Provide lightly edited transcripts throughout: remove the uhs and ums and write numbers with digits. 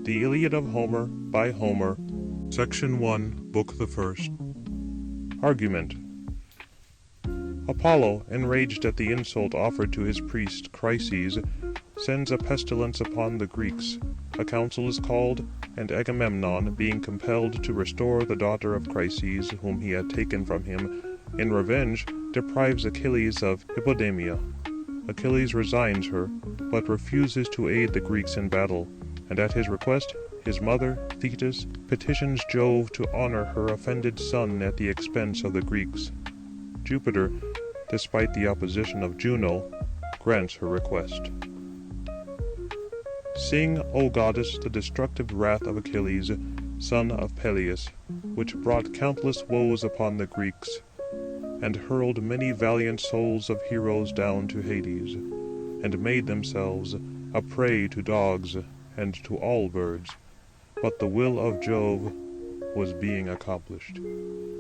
The Iliad of Homer, by Homer, Section 1, Book the First. Argument. Apollo, enraged at the insult offered to his priest Chryses, sends a pestilence upon the Greeks. A council is called, and Agamemnon, being compelled to restore the daughter of Chryses, whom he had taken from him, in revenge, deprives Achilles of Hippodamia. Achilles resigns her, but refuses to aid the Greeks in battle, and at his request, his mother, Thetis, petitions Jove to honor her offended son at the expense of the Greeks. Jupiter, despite the opposition of Juno, grants her request. Sing, O goddess, the destructive wrath of Achilles, son of Peleus, which brought countless woes upon the Greeks, and hurled many valiant souls of heroes down to Hades, and made themselves a prey to dogs and to all birds. But the will of Jove was being accomplished,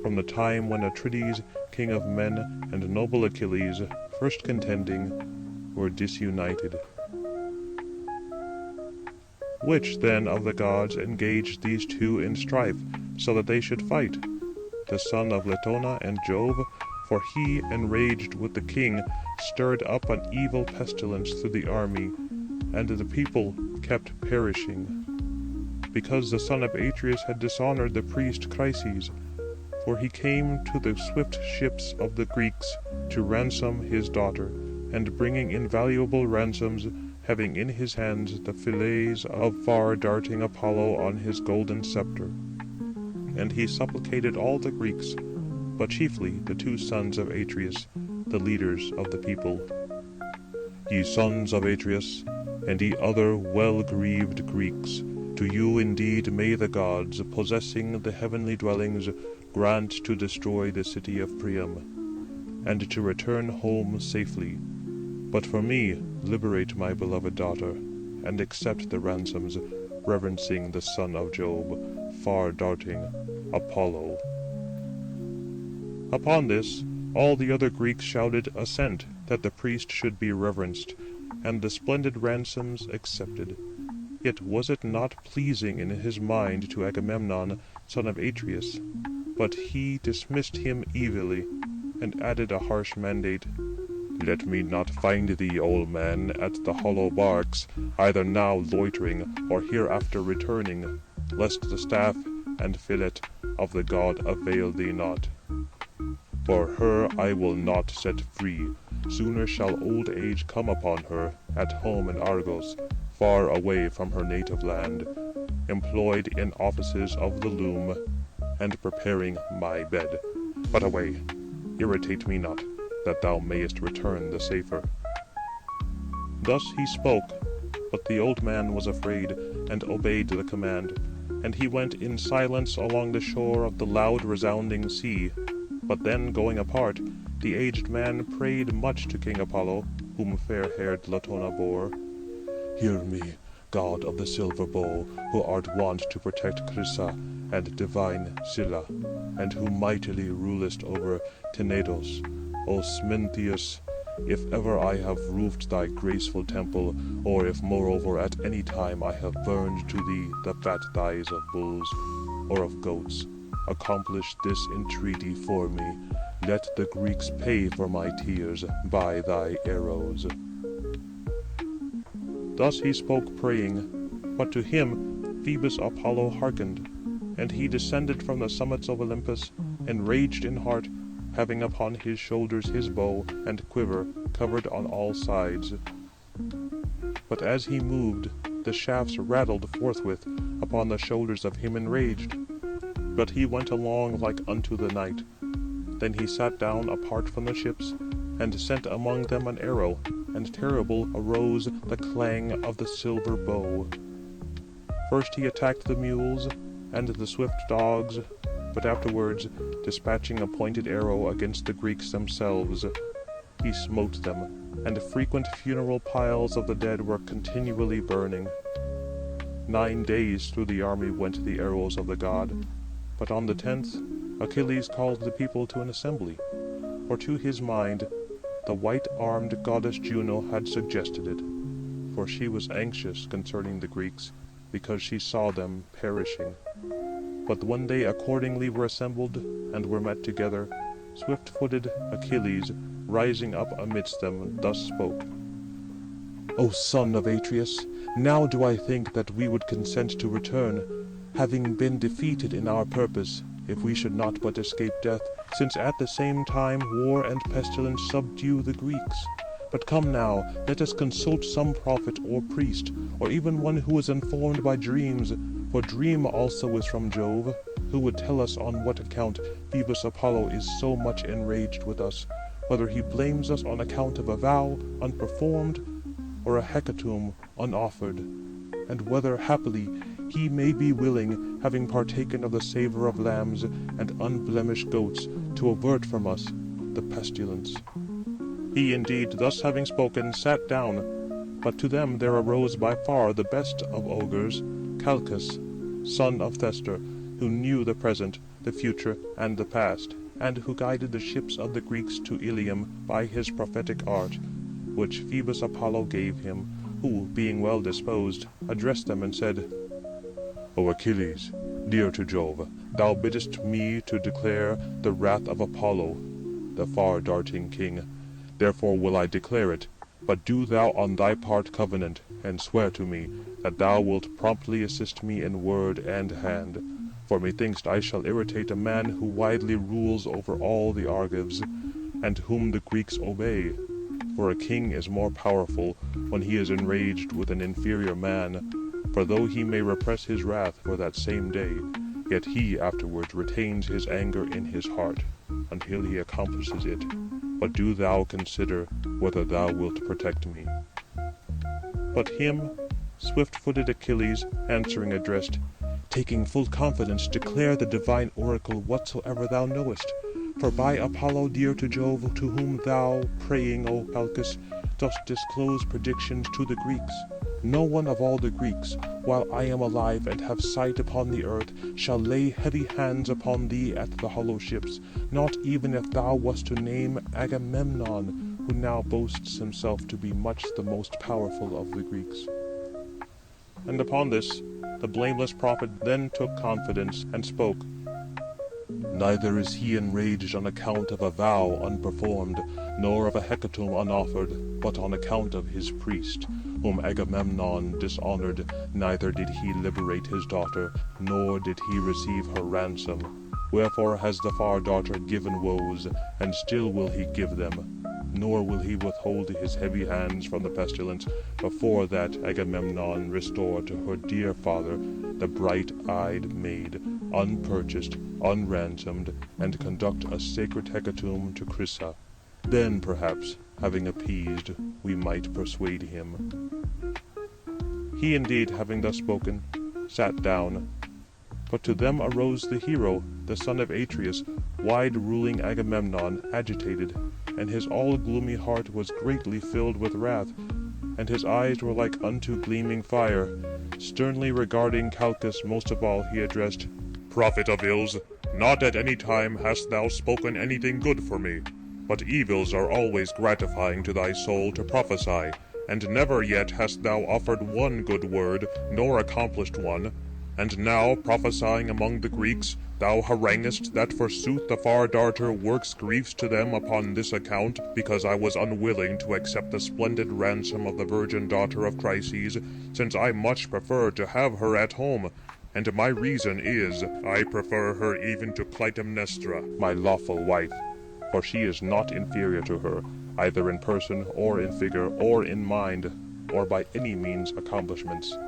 from the time when Atrides, king of men, and noble Achilles, first contending, were disunited. Which, then, of the gods engaged these two in strife, so that they should fight? The son of Latona and Jove, for he, enraged with the king, stirred up an evil pestilence through the army, and the people kept perishing, because the son of Atreus had dishonored the priest Chryses, for he came to the swift ships of the Greeks to ransom his daughter, and bringing invaluable ransoms, having in his hands the fillets of far-darting Apollo on his golden scepter. And he supplicated all the Greeks, but chiefly the two sons of Atreus, the leaders of the people. Ye sons of Atreus, and ye other well-grieved Greeks, to you indeed may the gods, possessing the heavenly dwellings, grant to destroy the city of Priam, and to return home safely. But for me liberate my beloved daughter, and accept the ransoms, reverencing the son of Jove, far-darting Apollo. Upon this, all the other Greeks shouted assent, that the priest should be reverenced, and the splendid ransoms accepted. Yet was it not pleasing in his mind to Agamemnon, son of Atreus, but he dismissed him evilly, and added a harsh mandate. Let me not find thee, old man, at the hollow barks, either now loitering, or hereafter returning, lest the staff and fillet of the god avail thee not. For her I will not set free. Sooner shall old age come upon her, at home in Argos, far away from her native land, employed in offices of the loom, and preparing my bed. But away, irritate me not, that thou mayest return the safer. Thus he spoke, but the old man was afraid, and obeyed the command, and he went in silence along the shore of the loud resounding sea. But then, going apart, the aged man prayed much to King Apollo, whom fair-haired Latona bore. Hear me, god of the silver bow, who art wont to protect Chrysa and divine Scylla, and who mightily rulest over Tenedos, O Smintheus, if ever I have roofed thy graceful temple, or if moreover at any time I have burned to thee the fat thighs of bulls, or of goats, accomplish this entreaty for me. Let the Greeks pay for my tears by thy arrows. Thus he spoke praying, but to him Phoebus Apollo hearkened, and he descended from the summits of Olympus, enraged in heart, having upon his shoulders his bow and quiver covered on all sides. But as he moved, the shafts rattled forthwith upon the shoulders of him enraged. But he went along like unto the night. Then he sat down apart from the ships, and sent among them an arrow, and terrible arose the clang of the silver bow. First he attacked the mules and the swift dogs, but afterwards, dispatching a pointed arrow against the Greeks themselves, he smote them, and frequent funeral piles of the dead were continually burning. 9 days through the army went the arrows of the god, but on the 10th Achilles called the people to an assembly, for to his mind the white-armed goddess Juno had suggested it, for she was anxious concerning the Greeks, because she saw them perishing. But when they accordingly were assembled, and were met together, swift-footed Achilles, rising up amidst them, thus spoke: "O son of Atreus, now do I think that we would consent to return, having been defeated in our purpose, if we should not but escape death, since at the same time war and pestilence subdue the Greeks. But come now, let us consult some prophet or priest, or even one who is informed by dreams, for dream also is from Jove, who would tell us on what account Phoebus Apollo is so much enraged with us, whether he blames us on account of a vow unperformed, or a hecatomb unoffered, and whether happily he may be willing, having partaken of the savour of lambs and unblemished goats, to avert from us the pestilence." He indeed, thus having spoken, sat down, but to them there arose by far the best of ogres, Calchas, son of Thestor, who knew the present, the future, and the past, and who guided the ships of the Greeks to Ilium by his prophetic art, which Phoebus Apollo gave him, who, being well disposed, addressed them and said: "O Achilles, dear to Jove, thou biddest me to declare the wrath of Apollo, the far-darting king. Therefore will I declare it, but do thou on thy part covenant, and swear to me that thou wilt promptly assist me in word and hand. For methinks I shall irritate a man who widely rules over all the Argives, and whom the Greeks obey. For a king is more powerful when he is enraged with an inferior man, for though he may repress his wrath for that same day, yet he afterwards retains his anger in his heart, until he accomplishes it. But do thou consider whether thou wilt protect me." But him swift-footed Achilles answering addressed: "Taking full confidence, declare the divine oracle whatsoever thou knowest. For by Apollo dear to Jove, to whom thou, praying, O Calchas, dost disclose predictions to the Greeks, no one of all the Greeks, while I am alive and have sight upon the earth, shall lay heavy hands upon thee at the hollow ships, not even if thou wast to name Agamemnon, who now boasts himself to be much the most powerful of the Greeks." And upon this the blameless prophet then took confidence, and spoke: "Neither is he enraged on account of a vow unperformed, nor of a hecatomb unoffered, but on account of his priest, whom Agamemnon dishonoured. Neither did he liberate his daughter, nor did he receive her ransom. Wherefore has the far daughter given woes, and still will he give them. Nor will he withhold his heavy hands from the pestilence, before that Agamemnon restore to her dear father the bright-eyed maid, unpurchased, unransomed, and conduct a sacred hecatomb to Chrysa. Then perhaps, having appeased, we might persuade him." He indeed, having thus spoken, sat down. But to them arose the hero, the son of Atreus, wide-ruling Agamemnon, agitated, and his all-gloomy heart was greatly filled with wrath, and his eyes were like unto gleaming fire. Sternly regarding Calchas most of all, he addressed: "Prophet of ills, not at any time hast thou spoken anything good for me, but evils are always gratifying to thy soul to prophesy, and never yet hast thou offered one good word, nor accomplished one. And now, prophesying among the Greeks, thou haranguest that forsooth the far darter works griefs to them upon this account, because I was unwilling to accept the splendid ransom of the virgin daughter of Chryses, since I much prefer to have her at home. And my reason is, I prefer her even to Clytemnestra, my lawful wife, for she is not inferior to her, either in person, or in figure, or in mind, or by any means accomplishments.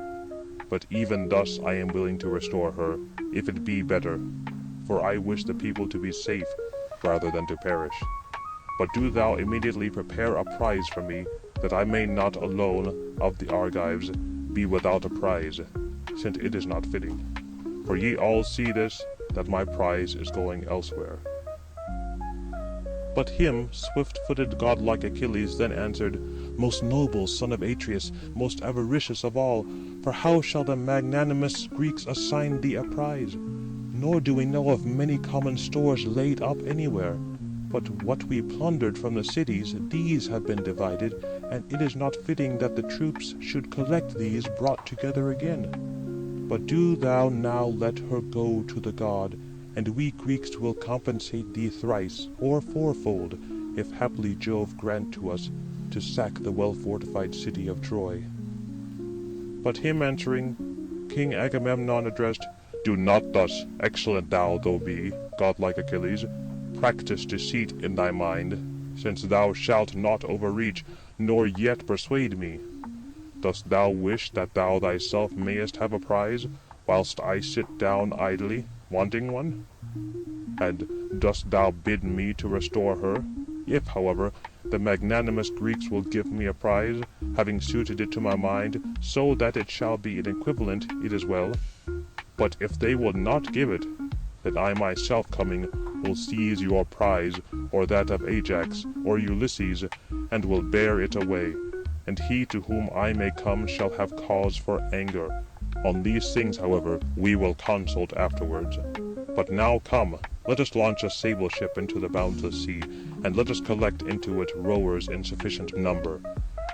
But even thus I am willing to restore her, if it be better, for I wish the people to be safe, rather than to perish. But do thou immediately prepare a prize for me, that I may not alone of the Argives be without a prize, since it is not fitting. For ye all see this, that my prize is going elsewhere." But him swift-footed godlike Achilles then answered: "Most noble son of Atreus, most avaricious of all, for how shall the magnanimous Greeks assign thee a prize? Nor do we know of many common stores laid up anywhere. But what we plundered from the cities, these have been divided, and it is not fitting that the troops should collect these brought together again. But do thou now let her go to the god, and we Greeks will compensate thee thrice, or fourfold, if haply Jove grant to us to sack the well-fortified city of Troy." But him answering, King Agamemnon addressed, "Do not thus, excellent thou though be, godlike Achilles, practise deceit in thy mind, since thou shalt not overreach, nor yet persuade me. Dost thou wish that thou thyself mayest have a prize, whilst I sit down idly, wanting one? And dost thou bid me to restore her? If, however, the magnanimous Greeks will give me a prize, having suited it to my mind, so that it shall be an equivalent, it is well. But if they will not give it, then I myself coming will seize your prize, or that of Ajax, or Ulysses, and will bear it away, and he to whom I may come shall have cause for anger. On these things, however, we will consult afterwards. But now come, let us launch a sable ship into the boundless sea, and let us collect into it rowers in sufficient number,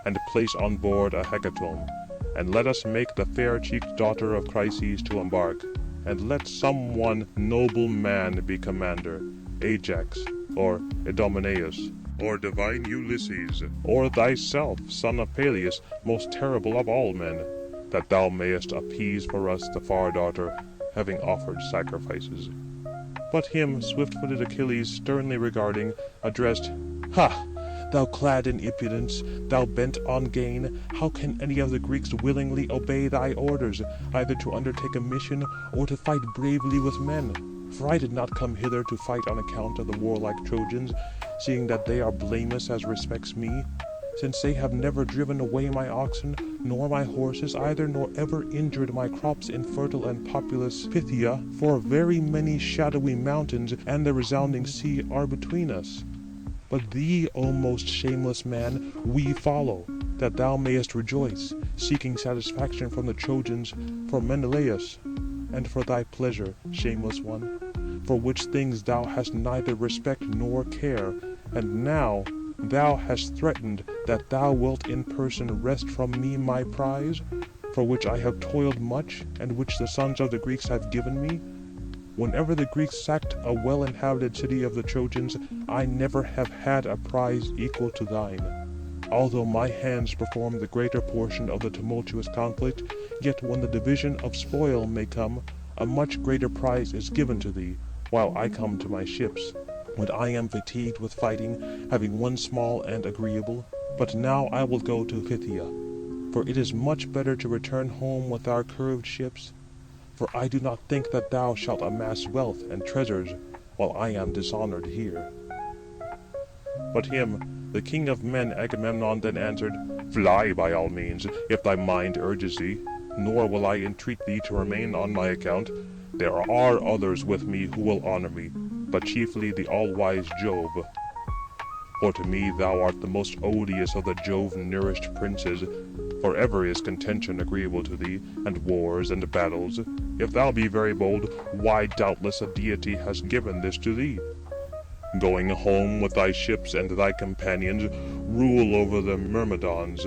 and place on board a hecatomb, and let us make the fair-cheeked daughter of Chryses to embark, and let some one noble man be commander, Ajax, or Idomeneus, or divine Ulysses, or thyself, son of Peleus, most terrible of all men, that thou mayest appease for us the far daughter, having offered sacrifices." But him swift-footed Achilles, sternly regarding, addressed, "Ha! Thou clad in impudence, thou bent on gain, how can any of the Greeks willingly obey thy orders, either to undertake a mission, or to fight bravely with men? For I did not come hither to fight on account of the warlike Trojans, seeing that they are blameless as respects me, since they have never driven away my oxen, nor my horses either, nor ever injured my crops in fertile and populous Phthia, for very many shadowy mountains and the resounding sea are between us. But thee, O most shameless man, we follow, that thou mayest rejoice, seeking satisfaction from the Trojans for Menelaus, and for thy pleasure, shameless one, for which things thou hast neither respect nor care, and now thou hast threatened that thou wilt in person wrest from me my prize, for which I have toiled much, and which the sons of the Greeks have given me. Whenever the Greeks sacked a well-inhabited city of the Trojans, I never have had a prize equal to thine. Although my hands perform the greater portion of the tumultuous conflict, yet when the division of spoil may come, a much greater prize is given to thee, while I come to my ships, when I am fatigued with fighting, having won small and agreeable. But now I will go to Phthia, for it is much better to return home with our curved ships. For I do not think that thou shalt amass wealth and treasures, while I am dishonoured here." But him, the king of men, Agamemnon, then answered, "Fly by all means, if thy mind urges thee, nor will I entreat thee to remain on my account. There are others with me who will honour me, but chiefly the all-wise Jove. For to me thou art the most odious of the Jove-nourished princes, for ever is contention agreeable to thee, and wars and battles. If thou be very bold, why doubtless a deity has given this to thee. Going home with thy ships and thy companions, rule over the Myrmidons,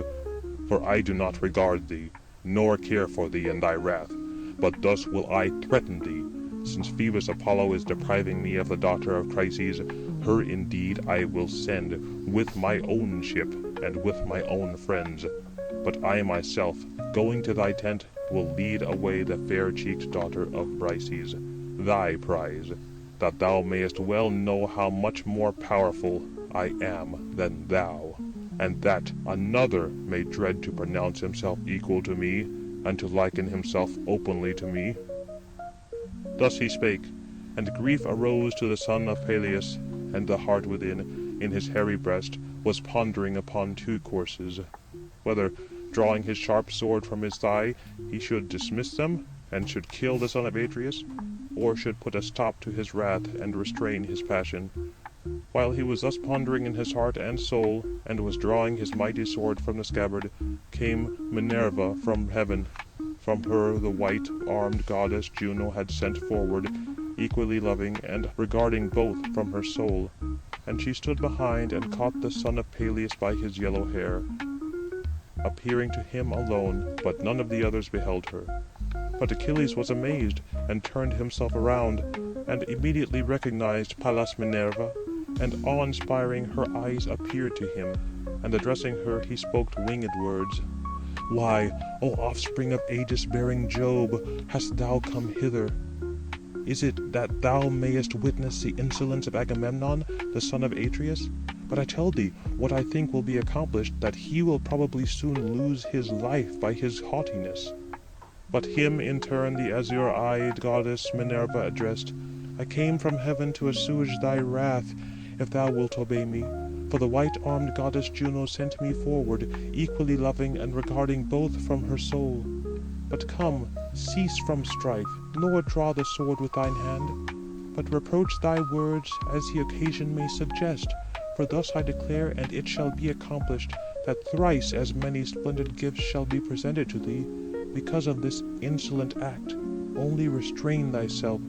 for I do not regard thee, nor care for thee in thy wrath, but thus will I threaten thee, since Phoebus Apollo is depriving me of the daughter of Chryses. Her indeed I will send, with my own ship, and with my own friends. But I myself, going to thy tent, will lead away the fair-cheeked daughter of Brises, thy prize, that thou mayest well know how much more powerful I am than thou, and that another may dread to pronounce himself equal to me, and to liken himself openly to me." Thus he spake, and grief arose to the son of Peleus, and the heart within, in his hairy breast, was pondering upon two courses, whether, drawing his sharp sword from his thigh, he should dismiss them, and should kill the son of Atreus, or should put a stop to his wrath and restrain his passion. While he was thus pondering in his heart and soul, and was drawing his mighty sword from the scabbard, came Minerva from heaven. From her the white-armed goddess Juno had sent forward, equally loving, and regarding both from her soul. And she stood behind, and caught the son of Peleus by his yellow hair, appearing to him alone, but none of the others beheld her. But Achilles was amazed, and turned himself around, and immediately recognized Pallas Minerva, and awe-inspiring her eyes appeared to him, and addressing her he spoke winged words. "Why, O offspring of aegis-bearing Jove, hast thou come hither? Is it that thou mayest witness the insolence of Agamemnon, the son of Atreus? But I tell thee what I think will be accomplished, that he will probably soon lose his life by his haughtiness." But him in turn the azure-eyed goddess Minerva addressed. "I came from heaven to assuage thy wrath, if thou wilt obey me. For the white-armed goddess Juno sent me forward, equally loving and regarding both from her soul. But come, cease from strife, nor draw the sword with thine hand, but reproach thy words as the occasion may suggest. For thus I declare, and it shall be accomplished, that thrice as many splendid gifts shall be presented to thee, because of this insolent act. Only restrain thyself,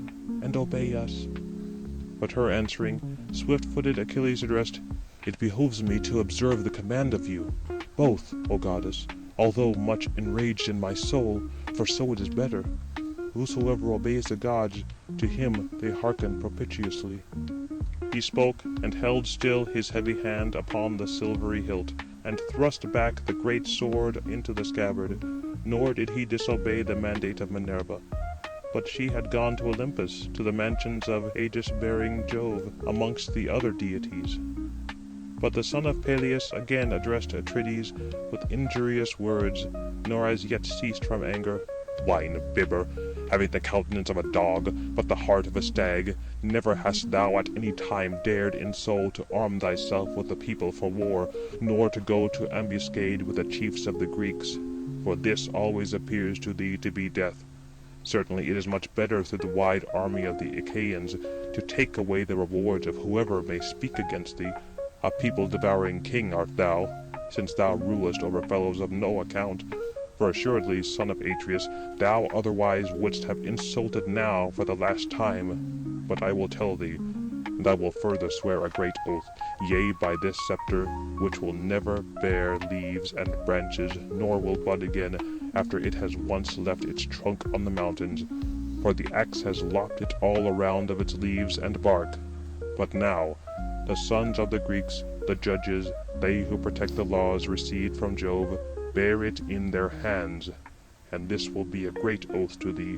and obey us." But her answering, swift-footed Achilles addressed, "It behoves me to observe the command of you, both, O goddess, although much enraged in my soul, for so it is better. Whosoever obeys the gods, to him they hearken propitiously." He spoke, and held still his heavy hand upon the silvery hilt, and thrust back the great sword into the scabbard, nor did he disobey the mandate of Minerva. But she had gone to Olympus, to the mansions of aegis-bearing Jove, amongst the other deities. But the son of Peleus again addressed Atrides with injurious words, nor as yet ceased from anger. "Wine-bibber, having the countenance of a dog, but the heart of a stag, never hast thou at any time dared in soul to arm thyself with the people for war, nor to go to ambuscade with the chiefs of the Greeks. For this always appears to thee to be death. Certainly it is much better through the wide army of the Achaeans to take away the rewards of whoever may speak against thee. A people-devouring king art thou, since thou rulest over fellows of no account. For assuredly, son of Atreus, thou otherwise wouldst have insulted now for the last time. But I will tell thee, and I will further swear a great oath, yea, by this sceptre, which will never bear leaves and branches, nor will bud again, after it has once left its trunk on the mountains, for the axe has lopped it all around of its leaves and bark. But now, the sons of the Greeks, the judges, they who protect the laws received from Jove, bear it in their hands, and this will be a great oath to thee.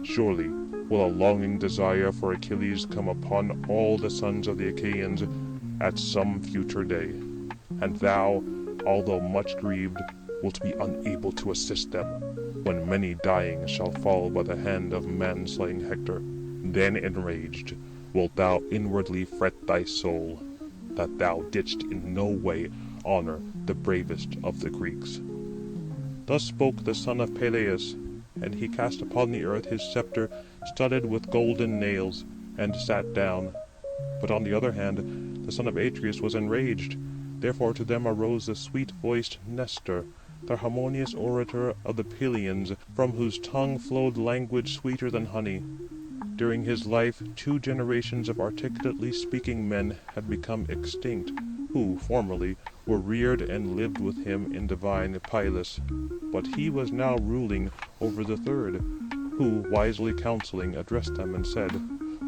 Surely will a longing desire for Achilles come upon all the sons of the Achaeans at some future day, and thou, although much grieved, wilt be unable to assist them, when many dying shall fall by the hand of man-slaying Hector. Then enraged wilt thou inwardly fret thy soul, that thou didst in no way honor the bravest of the Greeks." Thus spoke the son of Peleus, and he cast upon the earth his sceptre studded with golden nails, and sat down. But on the other hand, the son of Atreus was enraged. Therefore to them arose the sweet-voiced Nestor, the harmonious orator of the Pylians, from whose tongue flowed language sweeter than honey. During his life 2 generations of articulately speaking men had become extinct, who formerly were reared and lived with him in divine Pylus, but he was now ruling over the 3rd, who, wisely counselling, addressed them and said,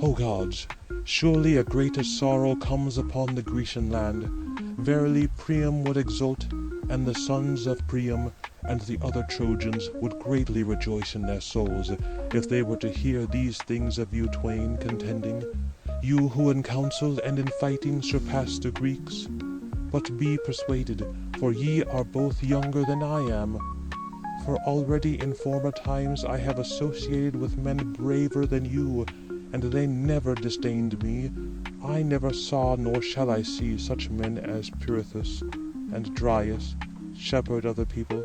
"O gods, surely a greater sorrow comes upon the Grecian land. Verily Priam would exult, and the sons of Priam and the other Trojans would greatly rejoice in their souls, if they were to hear these things of you twain contending, you who in counsel and in fighting surpass the Greeks. But be persuaded, for ye are both younger than I am. For already in former times I have associated with men braver than you, and they never disdained me. I never saw nor shall I see such men as Pirithous, and Dryas, shepherd of the people,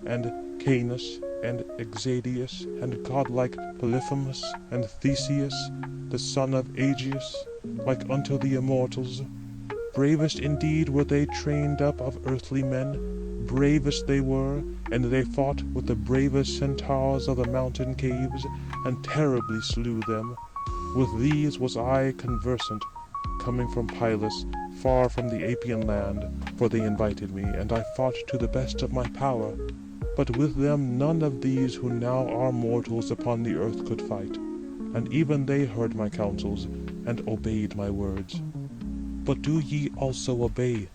and Canis, and Exadius, and godlike Polyphemus, and Theseus, the son of Aegeus, like unto the immortals. Bravest indeed were they trained up of earthly men, bravest they were, and they fought with the bravest centaurs of the mountain caves, and terribly slew them. With these was I conversant, coming from Pylus, far from the Apian land, for they invited me, and I fought to the best of my power. But with them none of these who now are mortals upon the earth could fight, and even they heard my counsels, and obeyed my words. But do ye also obey,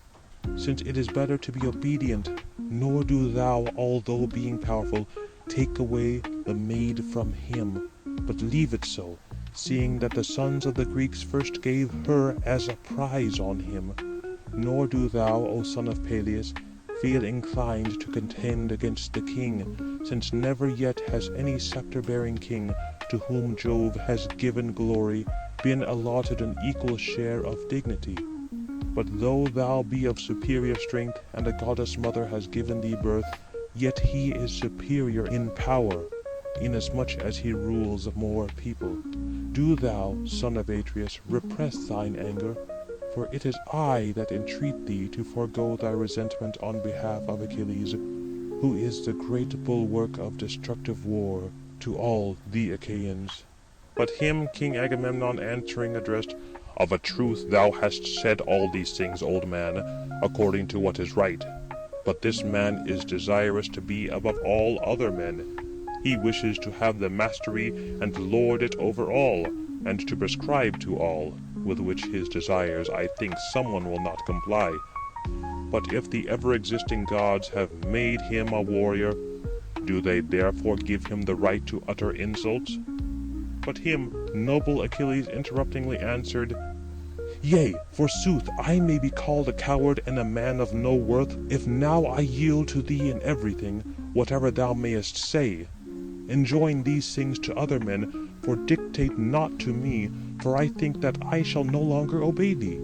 since it is better to be obedient, nor do thou, although being powerful, take away the maid from him, but leave it so, seeing that the sons of the Greeks first gave her as a prize on him. Nor do thou, O son of Peleus, feel inclined to contend against the king, since never yet has any sceptre-bearing king, to whom Jove has given glory, been allotted an equal share of dignity. But though thou be of superior strength, and a goddess mother has given thee birth, yet he is superior in power, inasmuch as he rules more people. Do thou, son of Atreus, repress thine anger, for it is I that entreat thee to forego thy resentment on behalf of Achilles, who is the great bulwark of destructive war to all the Achaeans. But him King Agamemnon answering addressed, Of a truth thou hast said all these things, old man, according to what is right. But this man is desirous to be above all other men. He wishes to have the mastery and lord it over all, and to prescribe to all, with which his desires I think someone will not comply. But if the ever-existing gods have made him a warrior, do they therefore give him the right to utter insults? But him noble Achilles interruptingly answered, Yea, forsooth, I may be called a coward and a man of no worth, if now I yield to thee in everything, whatever thou mayest say. Enjoin these things to other men, for dictate not to me, for I think that I shall no longer obey thee.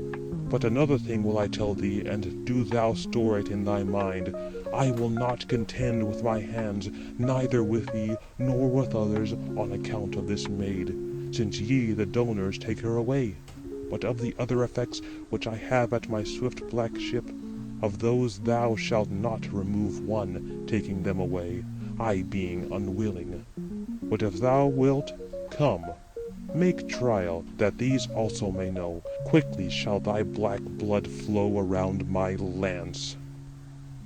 But another thing will I tell thee, and do thou store it in thy mind. I will not contend with my hands, neither with thee, nor with others, on account of this maid, since ye, the donors, take her away. But of the other effects which I have at my swift black ship, of those thou shalt not remove one, taking them away, I being unwilling. But if thou wilt, come, make trial, that these also may know. Quickly shall thy black blood flow around my lance.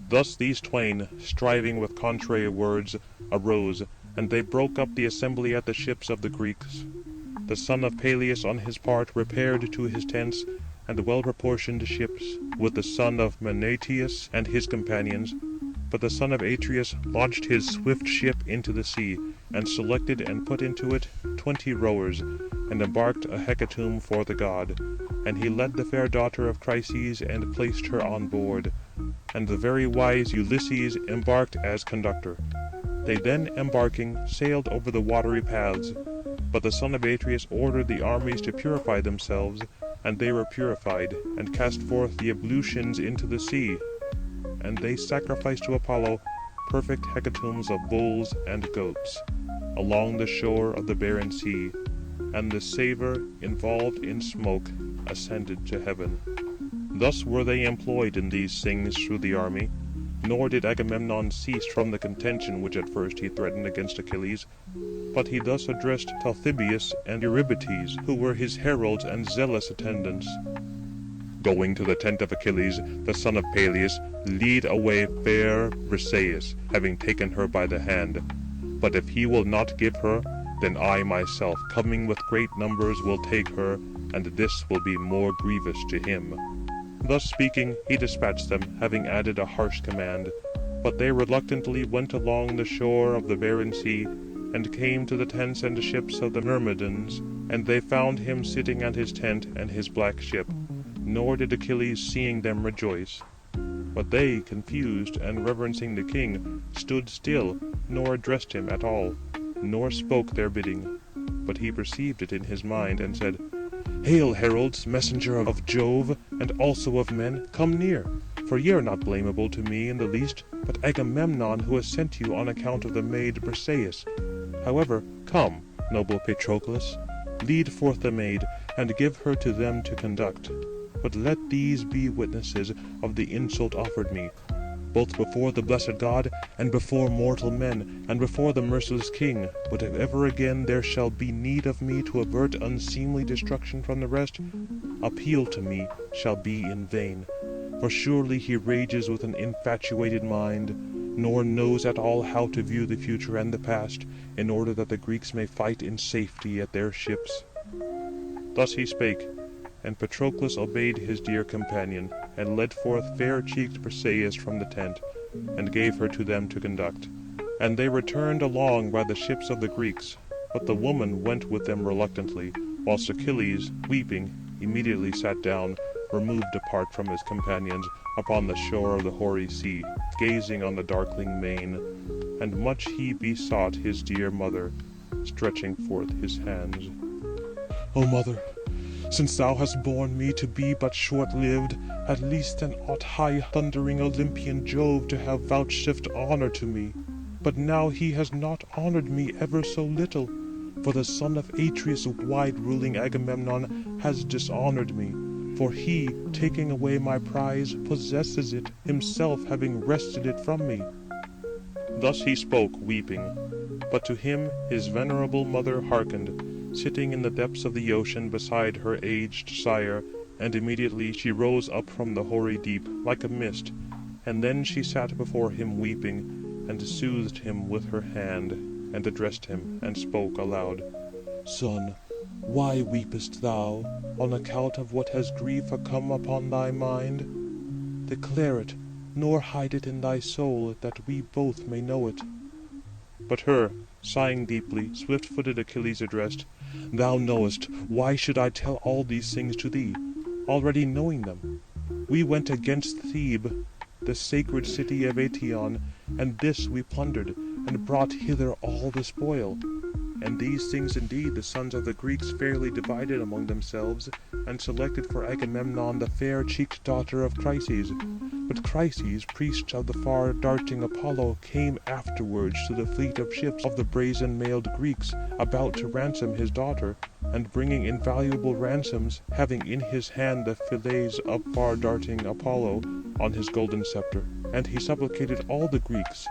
Thus these twain, striving with contrary words, arose, and they broke up the assembly at the ships of the Greeks. The son of Peleus on his part repaired to his tents and well-proportioned ships, with the son of Menœtius and his companions. But the son of Atreus launched his swift ship into the sea, and selected and put into it 20 rowers, and embarked a hecatomb for the god. And he led the fair daughter of Chryses and placed her on board, and the very wise Ulysses embarked as conductor. They then embarking sailed over the watery paths. But the son of Atreus ordered the armies to purify themselves, and they were purified, and cast forth the ablutions into the sea. And they sacrificed to Apollo perfect hecatombs of bulls and goats, along the shore of the barren sea, and the savour, involved in smoke, ascended to heaven. Thus were they employed in these things through the army, nor did Agamemnon cease from the contention which at first he threatened against Achilles. But he thus addressed Talthybius and Eurybates, who were his heralds and zealous attendants. Going to the tent of Achilles, the son of Peleus, lead away fair Briseis, having taken her by the hand. But if he will not give her, then I myself, coming with great numbers, will take her, and this will be more grievous to him. Thus speaking, he dispatched them, having added a harsh command. But they reluctantly went along the shore of the barren sea, and came to the tents and ships of the Myrmidons, and they found him sitting at his tent and his black ship. Nor did Achilles, seeing them, rejoice. But they, confused, and reverencing the king, stood still, nor addressed him at all, nor spoke their bidding. But he perceived it in his mind, and said, Hail, heralds, messenger of Jove, and also of men, come near. For ye are not blamable to me in the least, but Agamemnon, who has sent you on account of the maid Briseis. However, come, noble Patroclus, lead forth the maid, and give her to them to conduct. But let these be witnesses of the insult offered me, both before the blessed God, and before mortal men, and before the merciless king. But if ever again there shall be need of me to avert unseemly destruction from the rest, appeal to me shall be in vain. For surely he rages with an infatuated mind, nor knows at all how to view the future and the past, in order that the Greeks may fight in safety at their ships." Thus he spake, and Patroclus obeyed his dear companion, and led forth fair-cheeked Briseis from the tent, and gave her to them to conduct. And they returned along by the ships of the Greeks, but the woman went with them reluctantly, whilst Achilles, weeping, immediately sat down, removed apart from his companions, upon the shore of the hoary sea, gazing on the darkling main. And much he besought his dear mother, stretching forth his hands. "O mother, since thou hast borne me to be but short-lived, at least then ought high-thundering Olympian Jove to have vouchsafed honour to me. But now he has not honoured me ever so little, for the son of Atreus wide-ruling Agamemnon has dishonoured me. For he, taking away my prize, possesses it, himself having wrested it from me." Thus he spoke, weeping. But to him his venerable mother hearkened, sitting in the depths of the ocean beside her aged sire, and immediately she rose up from the hoary deep, like a mist, and then she sat before him weeping, and soothed him with her hand, and addressed him, and spoke aloud. "Son, why weepest thou, on account of what has grief come upon thy mind? Declare it, nor hide it in thy soul, that we both may know it." But her, sighing deeply, swift-footed Achilles addressed, "Thou knowest, why should I tell all these things to thee, already knowing them? We went against Thebe, the sacred city of Eetion, and this we plundered, and brought hither all the spoil. And these things indeed the sons of the Greeks fairly divided among themselves, and selected for Agamemnon the fair-cheeked daughter of Chryses. But Chryses, priest of the far-darting Apollo, came afterwards to the fleet of ships of the brazen-mailed Greeks, about to ransom his daughter, and bringing invaluable ransoms, having in his hand the fillets of far-darting Apollo on his golden sceptre. And he supplicated all the Greeks,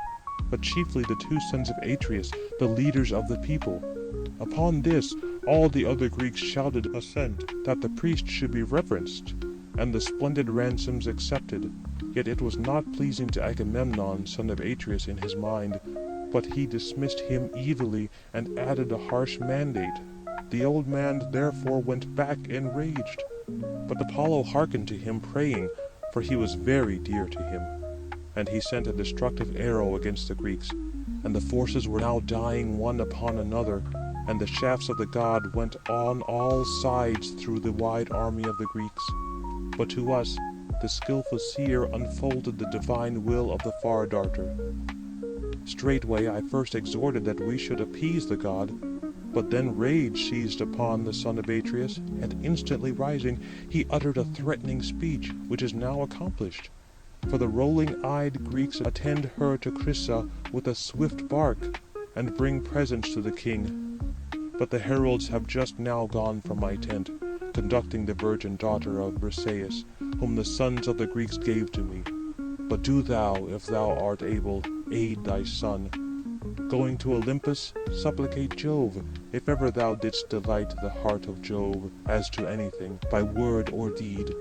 but chiefly the two sons of Atreus, the leaders of the people. Upon this all the other Greeks shouted assent, that the priest should be reverenced, and the splendid ransoms accepted. Yet it was not pleasing to Agamemnon, son of Atreus, in his mind, but he dismissed him evilly, and added a harsh mandate. The old man therefore went back enraged. But Apollo hearkened to him praying, for he was very dear to him. And he sent a destructive arrow against the Greeks, and the forces were now dying one upon another, and the shafts of the god went on all sides through the wide army of the Greeks. But to us the skilful seer unfolded the divine will of the far-darter. Straightway I first exhorted that we should appease the god, but then rage seized upon the son of Atreus, and instantly rising, he uttered a threatening speech, which is now accomplished. For the rolling-eyed Greeks attend her to Chrysa with a swift bark, and bring presents to the king. But the heralds have just now gone from my tent, conducting the virgin daughter of Briseis, whom the sons of the Greeks gave to me. But do thou, if thou art able, aid thy son. Going to Olympus, supplicate Jove, if ever thou didst delight the heart of Jove, as to anything, by word or deed.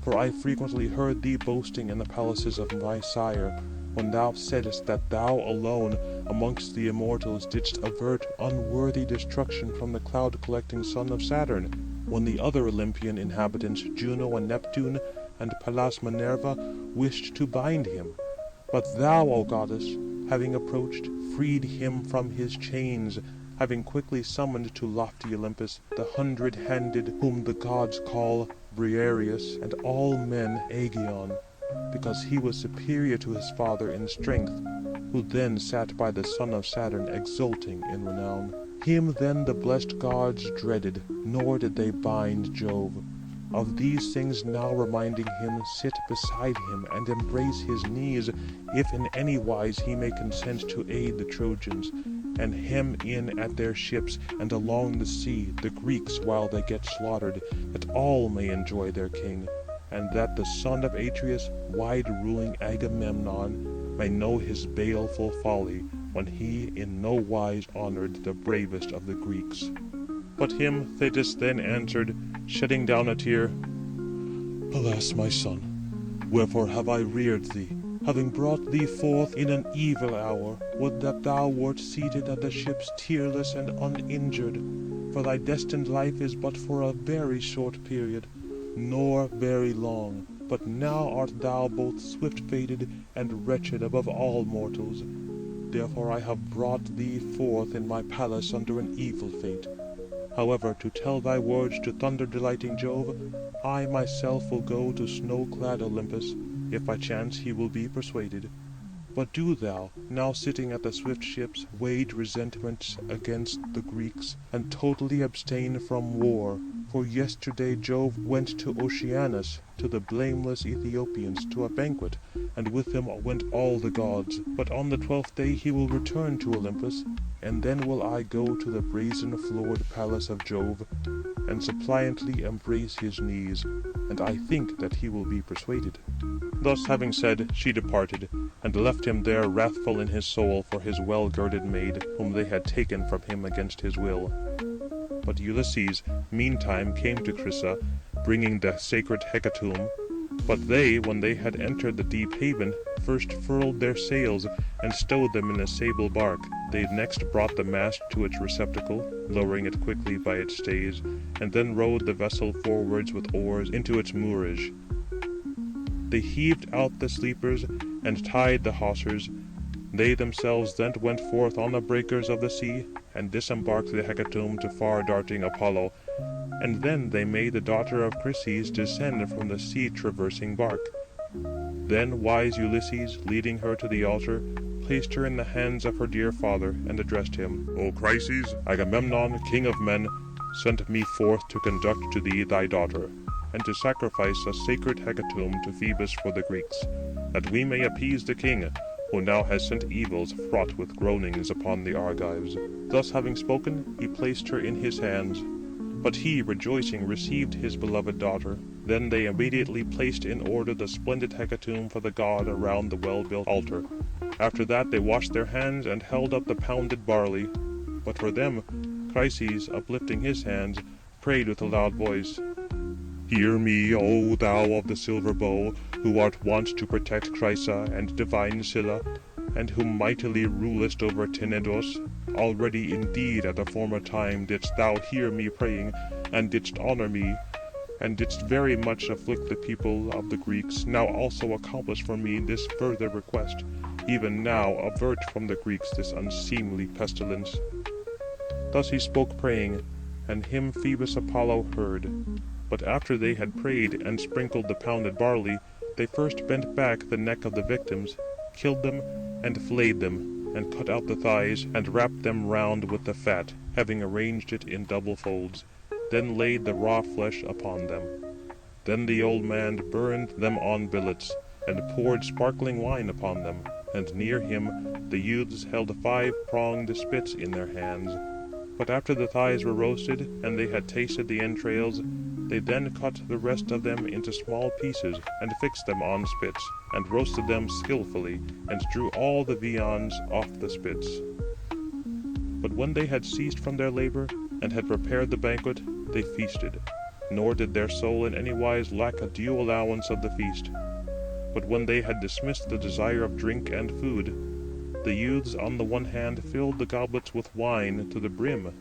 For I frequently heard thee boasting in the palaces of my sire, when thou saidst that thou alone, amongst the immortals, didst avert unworthy destruction from the cloud-collecting son of Saturn, when the other Olympian inhabitants, Juno and Neptune, and Pallas Minerva, wished to bind him. But thou, O goddess, having approached, freed him from his chains, having quickly summoned to lofty Olympus the 100-handed, whom the gods call Briareus, and all men Aegeon, because he was superior to his father in strength, who then sat by the son of Saturn exulting in renown. Him then the blessed gods dreaded, nor did they bind Jove. Of these things now reminding him, sit beside him, and embrace his knees, if in any wise he may consent to aid the Trojans, and hem in at their ships, and along the sea, the Greeks while they get slaughtered, that all may enjoy their king, and that the son of Atreus, wide-ruling Agamemnon, may know his baleful folly, when he in no wise honoured the bravest of the Greeks. But him Thetis then answered, shedding down a tear, Alas, my son, wherefore have I reared thee? having brought thee forth in an evil hour. Would that thou wert seated at the ships tearless and uninjured, for thy destined life is but for a very short period, nor very long. But now art thou both swift-fated and wretched above all mortals. Therefore I have brought thee forth in my palace under an evil fate. However, to tell thy words to thunder-delighting Jove, I myself will go to snow-clad Olympus, if by chance he will be persuaded. But do thou, now sitting at the swift ships, wage resentments against the Greeks, and totally abstain from war. For yesterday Jove went to Oceanus, to the blameless Ethiopians, to a banquet, and with him went all the gods. But on the 12th day he will return to Olympus, and then will I go to the brazen-floored palace of Jove, and suppliantly embrace his knees, and I think that he will be persuaded." Thus having said, she departed, and left him there wrathful in his soul for his well-girded maid, whom they had taken from him against his will. But Ulysses meantime came to Chrysa, bringing the sacred hecatomb. But they, when they had entered the deep haven, first furled their sails, and stowed them in a sable bark. They next brought the mast to its receptacle, lowering it quickly by its stays, and then rowed the vessel forwards with oars into its moorage. They heaved out the sleepers, and tied the hawsers. They themselves then went forth on the breakers of the sea, and disembarked the hecatomb to far-darting Apollo, and then they made the daughter of Chryses descend from the sea-traversing bark. Then wise Ulysses, leading her to the altar, placed her in the hands of her dear father, and addressed him: "O Chryses, Agamemnon, king of men, sent me forth to conduct to thee thy daughter, and to sacrifice a sacred hecatomb to Phoebus for the Greeks, that we may appease the king, who now has sent evils fraught with groanings upon the Argives." Thus having spoken, he placed her in his hands. But he, rejoicing, received his beloved daughter. Then they immediately placed in order the splendid hecatomb for the god around the well-built altar. After that they washed their hands, and held up the pounded barley. But for them, Chryses, uplifting his hands, prayed with a loud voice: "Hear me, O thou of the silver bow, who art wont to protect Chrysa and divine Scylla, and who mightily rulest over Tenedos. Already indeed at a former time didst thou hear me praying, and didst honour me, and didst very much afflict the people of the Greeks. Now also accomplish for me this further request. Even now avert from the Greeks this unseemly pestilence." Thus he spoke praying, and him Phoebus Apollo heard. But after they had prayed and sprinkled the pounded barley, they first bent back the neck of the victims, killed them, and flayed them, and cut out the thighs, and wrapped them round with the fat, having arranged it in double folds, then laid the raw flesh upon them. Then the old man burned them on billets, and poured sparkling wine upon them, and near him the youths held 5-pronged spits in their hands. But after the thighs were roasted, and they had tasted the entrails, they then cut the rest of them into small pieces, and fixed them on spits, and roasted them skilfully, and drew all the viands off the spits. But when they had ceased from their labour, and had prepared the banquet, they feasted, nor did their soul in any wise lack a due allowance of the feast. But when they had dismissed the desire of drink and food, the youths on the one hand filled the goblets with wine to the brim,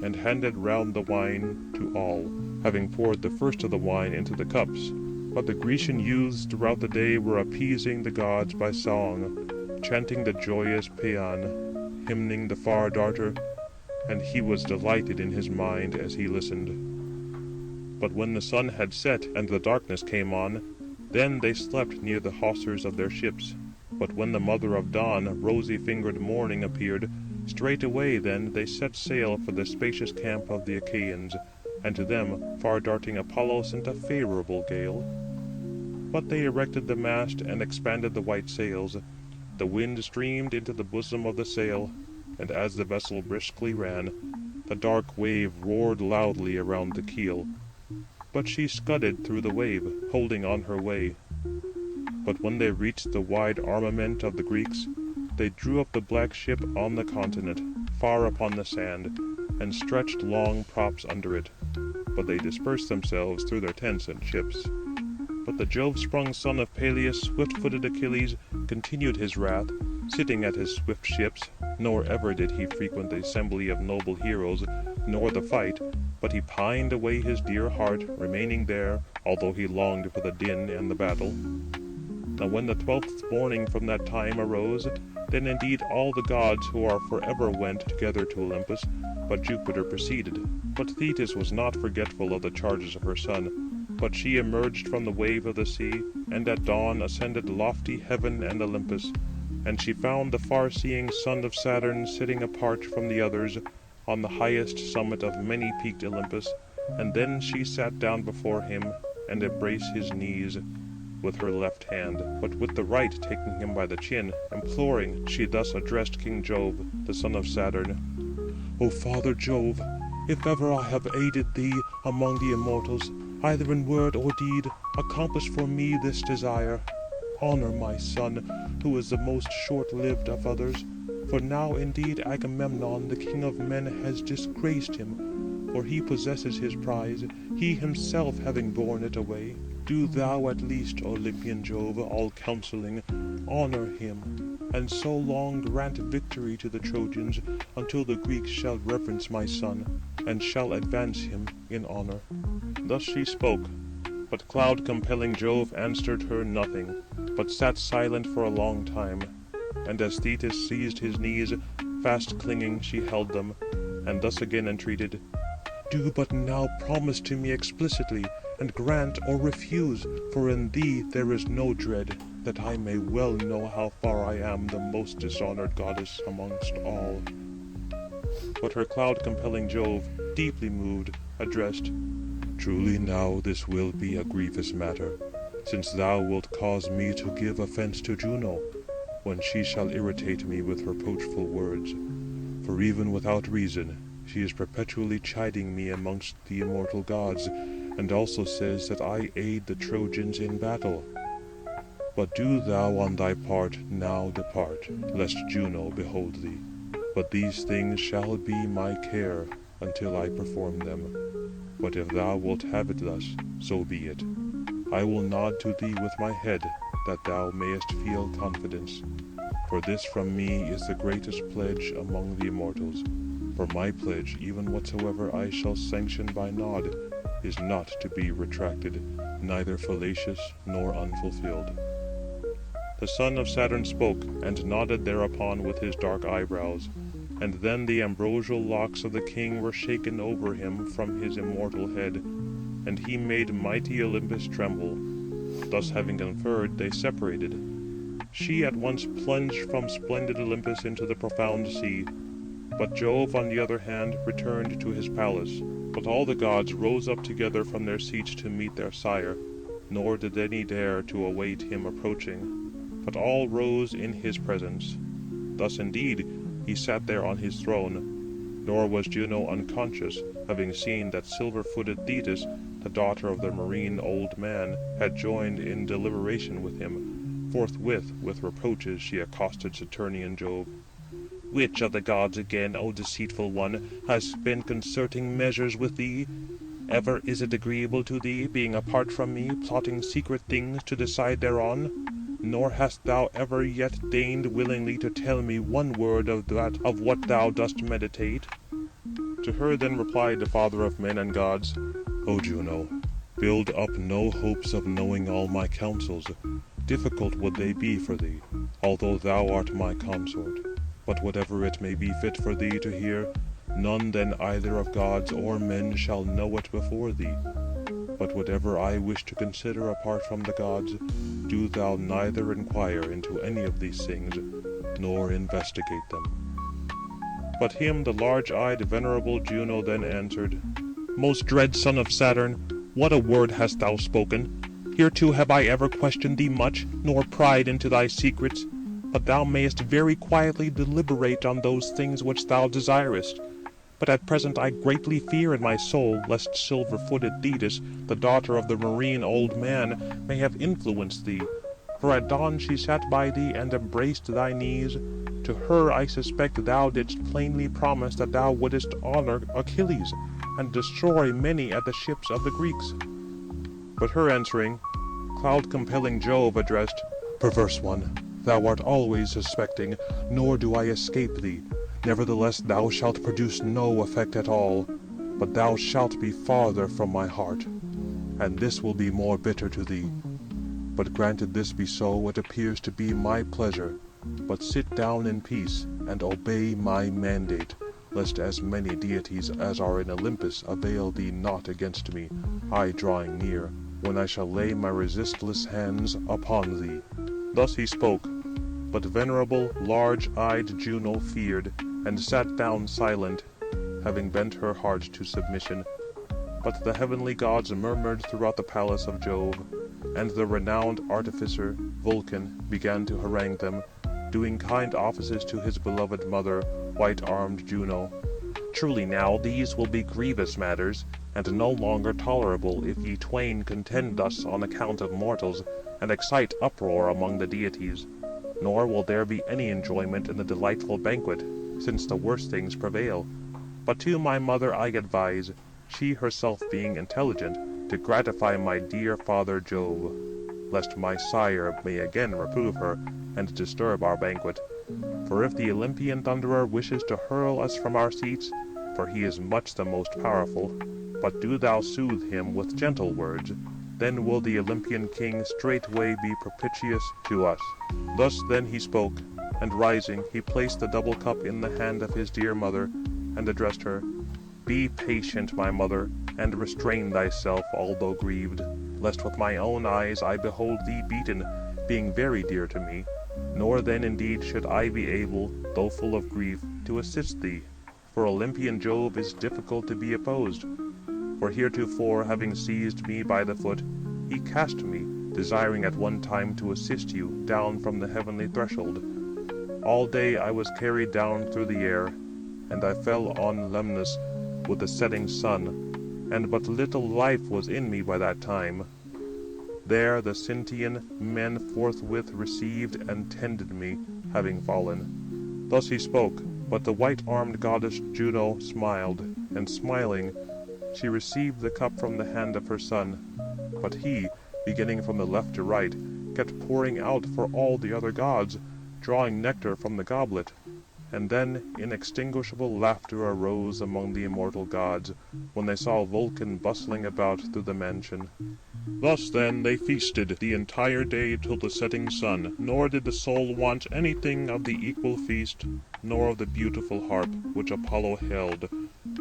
and handed round the wine to all, having poured the first of the wine into the cups. But the Grecian youths throughout the day were appeasing the gods by song, chanting the joyous paean, hymning the far darter, and he was delighted in his mind as he listened. But when the sun had set and the darkness came on, then they slept near the hawsers of their ships. But when the mother of dawn, rosy-fingered morning, appeared, straightway then they set sail for the spacious camp of the Achaeans, and to them far-darting Apollo sent a favourable gale. But they erected the mast and expanded the white sails. The wind streamed into the bosom of the sail, and as the vessel briskly ran, the dark wave roared loudly around the keel. But she scudded through the wave, holding on her way. But when they reached the wide armament of the Greeks, they drew up the black ship on the continent, far upon the sand, and stretched long props under it. But they dispersed themselves through their tents and ships. But the Jove-sprung son of Peleus, swift-footed Achilles, continued his wrath, sitting at his swift ships, nor ever did he frequent the assembly of noble heroes, nor the fight, but he pined away his dear heart, remaining there, although he longed for the din and the battle. Now when the 12th morning from that time arose, then indeed all the gods who are forever went together to Olympus, but Jupiter preceded. But Thetis was not forgetful of the charges of her son, but she emerged from the wave of the sea, and at dawn ascended lofty heaven and Olympus. And she found the far-seeing son of Saturn sitting apart from the others, on the highest summit of many-peaked Olympus, and then she sat down before him, and embraced his knees with her left hand, but with the right taking him by the chin, imploring, she thus addressed King Jove, the son of Saturn: "O Father Jove, if ever I have aided thee among the immortals, either in word or deed, accomplish for me this desire. Honor my son, who is the most short-lived of others, for now indeed Agamemnon, the king of men, has disgraced him, for he possesses his prize, he himself having borne it away. Do thou at least, Olympian Jove, all-counselling, honor him, and so long grant victory to the Trojans, until the Greeks shall reverence my son, and shall advance him in honor." Thus she spoke, but cloud-compelling Jove answered her nothing, but sat silent for a long time. And as Thetis seized his knees, fast clinging she held them, and thus again entreated: "Do but now promise to me explicitly, and grant or refuse, for in thee there is no dread, that I may well know how far I am the most dishonoured goddess amongst all." But her cloud-compelling Jove, deeply moved, addressed: "Truly now this will be a grievous matter, since thou wilt cause me to give offence to Juno, when she shall irritate me with reproachful words. For even without reason she is perpetually chiding me amongst the immortal gods, and also says that I aid the Trojans in battle. But do thou on thy part now depart, lest Juno behold thee. But these things shall be my care until I perform them. But if thou wilt have it thus, so be it. I will nod to thee with my head, that thou mayest feel confidence. For this from me is the greatest pledge among the immortals. For my pledge, even whatsoever I shall sanction by nod, is not to be retracted, neither fallacious nor unfulfilled." The son of Saturn spoke, and nodded thereupon with his dark eyebrows. And then the ambrosial locks of the king were shaken over him from his immortal head, and he made mighty Olympus tremble. Thus having conferred, they separated. She at once plunged from splendid Olympus into the profound sea, but Jove on the other hand returned to his palace. But all the gods rose up together from their seats to meet their sire, nor did any dare to await him approaching, but all rose in his presence. Thus indeed he sat there on his throne, nor was Juno unconscious, having seen that silver-footed Thetis, the daughter of the marine old man, had joined in deliberation with him. Forthwith with reproaches she accosted Saturnian Jove: "Which of the gods again, O deceitful one, has been concerting measures with thee? Ever is it agreeable to thee, being apart from me, plotting secret things to decide thereon? Nor hast thou ever yet deigned willingly to tell me one word of what thou dost meditate." To her then replied the father of men and gods: "O Juno, build up no hopes of knowing all my counsels. Difficult would they be for thee, although thou art my consort. But whatever it may be fit for thee to hear, none then either of gods or men shall know it before thee. But whatever I wish to consider apart from the gods, do thou neither inquire into any of these things, nor investigate them." But him the large-eyed venerable Juno then answered: "Most dread son of Saturn, what a word hast thou spoken! Hereto have I ever questioned thee much, nor pried into thy secrets. But thou mayest very quietly deliberate on those things which thou desirest. But at present I greatly fear in my soul lest silver-footed Thetis, the daughter of the marine old man, may have influenced thee. For at dawn she sat by thee and embraced thy knees. To her I suspect thou didst plainly promise that thou wouldest honour Achilles, and destroy many at the ships of the Greeks." But her answering, cloud-compelling Jove addressed, "Perverse one, thou art always suspecting, nor do I escape thee. Nevertheless thou shalt produce no effect at all, but thou shalt be farther from my heart, and this will be more bitter to thee. But granted this be so, it appears to be my pleasure. But sit down in peace, and obey my mandate, lest as many deities as are in Olympus avail thee not against me, I drawing near, when I shall lay my resistless hands upon thee." Thus he spoke, but venerable, large-eyed Juno feared, and sat down silent, having bent her heart to submission. But the heavenly gods murmured throughout the palace of Jove, and the renowned artificer, Vulcan, began to harangue them, doing kind offices to his beloved mother, white-armed Juno. "Truly now these will be grievous matters, and no longer tolerable, if ye twain contend thus on account of mortals, and excite uproar among the deities. Nor will there be any enjoyment in the delightful banquet, since the worst things prevail. But to my mother I advise, she herself being intelligent, to gratify my dear father Jove, lest my sire may again reprove her, and disturb our banquet. For if the Olympian Thunderer wishes to hurl us from our seats, for he is much the most powerful, but do thou soothe him with gentle words, then will the Olympian king straightway be propitious to us." Thus then he spoke, and rising, he placed the double cup in the hand of his dear mother, and addressed her, "Be patient, my mother, and restrain thyself, although grieved, lest with my own eyes I behold thee beaten, being very dear to me. Nor then indeed should I be able, though full of grief, to assist thee, for Olympian Jove is difficult to be opposed. For heretofore, having seized me by the foot, he cast me, desiring at one time to assist you, down from the heavenly threshold. All day I was carried down through the air, and I fell on Lemnos with the setting sun, and but little life was in me by that time. There the Sintian men forthwith received and tended me, having fallen." Thus he spoke, but the white-armed goddess Juno smiled, and smiling, she received the cup from the hand of her son. But he, beginning from the left to right, kept pouring out for all the other gods, drawing nectar from the goblet. And then inextinguishable laughter arose among the immortal gods, when they saw Vulcan bustling about through the mansion. Thus then they feasted the entire day till the setting sun, nor did the soul want anything of the equal feast, nor of the beautiful harp which Apollo held,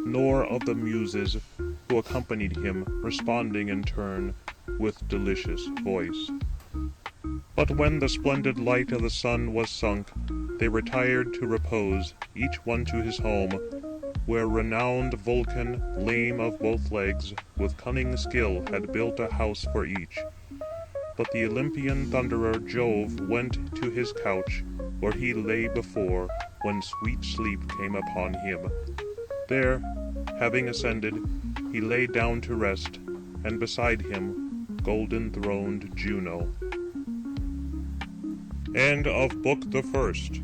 nor of the Muses, who accompanied him, responding in turn with delicious voice. But when the splendid light of the sun was sunk, they retired to repose, each one to his home, where renowned Vulcan, lame of both legs, with cunning skill had built a house for each. But the Olympian Thunderer Jove went to his couch, where he lay before, when sweet sleep came upon him. There, having ascended, he lay down to rest, and beside him golden-throned Juno. End of Book the First.